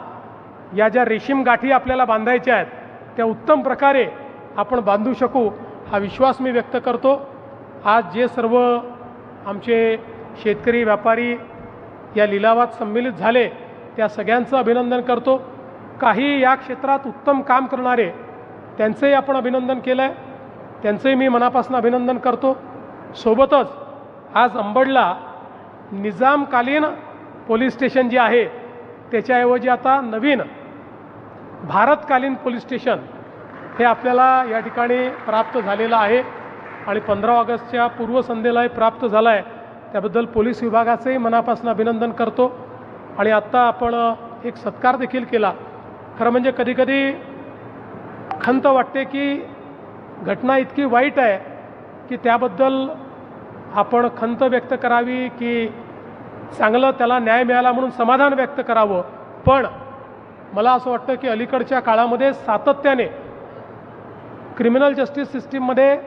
या ज्या रेशीम गाठी आपल्याला बांधायच्या आहेत त्या उत्तम प्रकारे आपण बांधू शकू हा विश्वास मी व्यक्त करतो. आज जे सर्व आमचे शेतकरी व्यापारी या लिलावात सम्मिलित झाले त्या सगळ्यांचं अभिनंदन करतो. काही या क्षेत्रात उत्तम काम करणारे त्यांचंही आपण अभिनंदन केलं आहे, त्यांचंही मी मनापासून अभिनंदन करतो. सोबतच आज अंबडला निजामकालीन पोलीस स्टेशन जे आहे त्याच्याऐवजी आता नवीन भारतकालीन पोलीस स्टेशन हे आपल्याला या ठिकाणी प्राप्त झालेलं आहे आणि 15 ऑगस्टच्या पूर्वसंध्येलाही प्राप्त झालं आहे. त्याबद्दल पोलीस विभागाचंही मनापासून अभिनंदन करतो. आणि आत्ता आपण एक सत्कार देखील केला. खरं म्हणजे कधीकधी खंत वाटते की घटना इतकी वाईट आहे की त्याबद्दल आपण खंत व्यक्त करावी की चांगलं त्याला न्याय मिळाला म्हणून समाधान व्यक्त करावं. पण मला असं वाटतं की अलीकडच्या काळामध्ये सातत्याने क्रिमिनल जस्टिस सिस्टीममध्ये